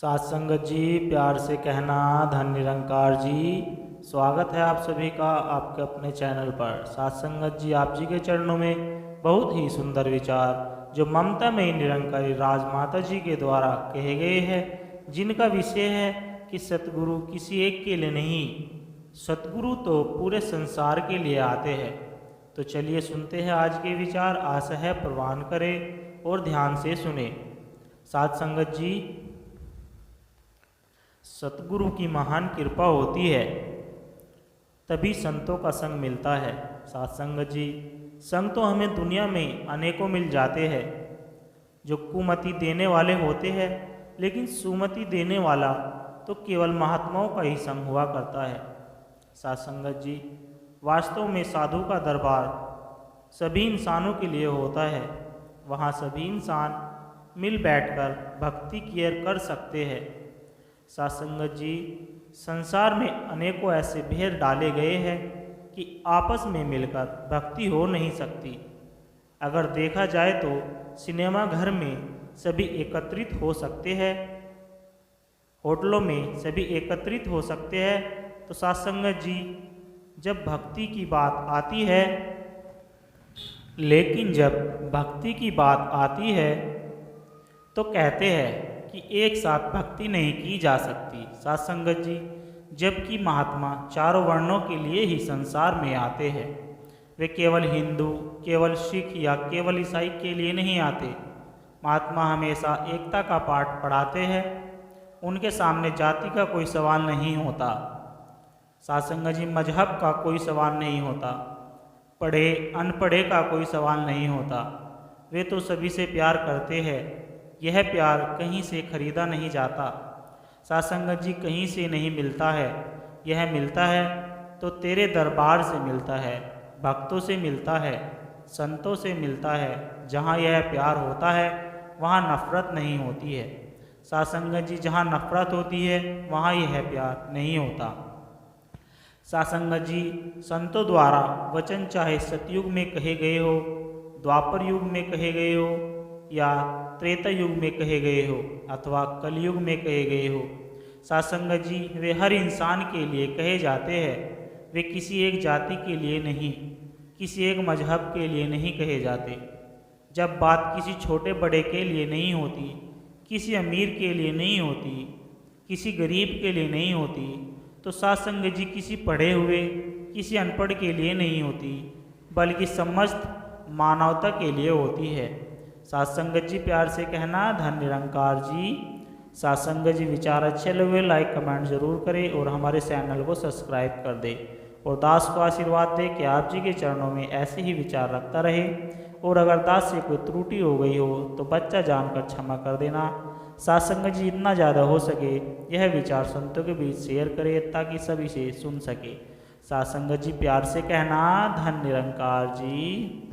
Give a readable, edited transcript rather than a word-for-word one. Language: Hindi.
साथ संगत जी, प्यार से कहना धन निरंकार जी। स्वागत है आप सभी का आपके अपने चैनल पर। साथ संगत जी, आप जी के चरणों में बहुत ही सुंदर विचार जो ममता में निरंकारी राजमाता जी के द्वारा कहे गए हैं, जिनका विषय है कि सतगुरु किसी एक के लिए नहीं, सतगुरु तो पूरे संसार के लिए आते हैं। तो चलिए सुनते हैं आज के विचार। आशा है प्रवान करें और ध्यान से सुने। साथ संगत जी, सतगुरु की महान कृपा होती है तभी संतों का संग मिलता है। साथ संगत जी, संग तो हमें दुनिया में अनेकों मिल जाते हैं जो कुमति देने वाले होते हैं, लेकिन सुमति देने वाला तो केवल महात्माओं का ही संग हुआ करता है। साथ संगत जी, वास्तव में साधु का दरबार सभी इंसानों के लिए होता है। वहाँ सभी इंसान मिल बैठकर भक्ति किया कर सकते हैं। साथ संगत जी, संसार में अनेकों ऐसे भेद डाले गए हैं कि आपस में मिलकर भक्ति हो नहीं सकती। अगर देखा जाए तो सिनेमा घर में सभी एकत्रित हो सकते हैं, होटलों में सभी एकत्रित हो सकते हैं, तो साथ संगत जी, जब भक्ति की बात आती है, लेकिन जब भक्ति की बात आती है तो कहते हैं कि एक साथ भक्ति नहीं की जा सकती। साथ संगत जी, जबकि महात्मा चारों वर्णों के लिए ही संसार में आते हैं। वे केवल हिंदू, केवल सिख या केवल ईसाई के लिए नहीं आते। महात्मा हमेशा एकता का पाठ पढ़ाते हैं। उनके सामने जाति का कोई सवाल नहीं होता। साथ संगत जी, मजहब का कोई सवाल नहीं होता, पढ़े अनपढ़े का कोई सवाल नहीं होता। वे तो सभी से प्यार करते हैं। यह प्यार कहीं से खरीदा नहीं जाता। साथ संगत जी, कहीं से नहीं मिलता है। यह मिलता है तो तेरे दरबार से मिलता है, भक्तों से मिलता है, संतों से मिलता है। जहाँ यह प्यार होता है वहाँ नफरत नहीं होती है। साथ संगत जी, जहाँ नफरत होती है वहाँ यह प्यार नहीं होता। साथ संगत जी, संतों द्वारा वचन चाहे सतयुग में कहे गए हो, द्वापर युग में कहे गए हो या त्रेता युग में कहे गए हो अथवा कलयुग में कहे गए हो, साथ संगत जी, वे हर इंसान के लिए कहे जाते हैं। वे किसी एक जाति के लिए नहीं, किसी एक मजहब के लिए नहीं कहे जाते। जब बात किसी छोटे बड़े के लिए नहीं होती, किसी अमीर के लिए नहीं होती, किसी गरीब के लिए नहीं होती, तो साथ संगत जी, किसी पढ़े हुए, किसी अनपढ़ के लिए नहीं होती, बल्कि समस्त मानवता के लिए होती है। साथ संगत जी, प्यार से कहना धन निरंकार जी। साथ संगत जी, विचार अच्छे लगे लाइक कमेंट जरूर करें और हमारे चैनल को सब्सक्राइब कर दे और दास को आशीर्वाद दे कि आप जी के चरणों में ऐसे ही विचार रखता रहे। और अगर दास से कोई त्रुटि हो गई हो तो बच्चा जानकर क्षमा कर देना। साथ संगत जी, जितना ज़्यादा हो सके यह विचार संतों के बीच शेयर करें ताकि सभी से सुन सके। साथ संगत जी, प्यार से कहना धन निरंकार जी।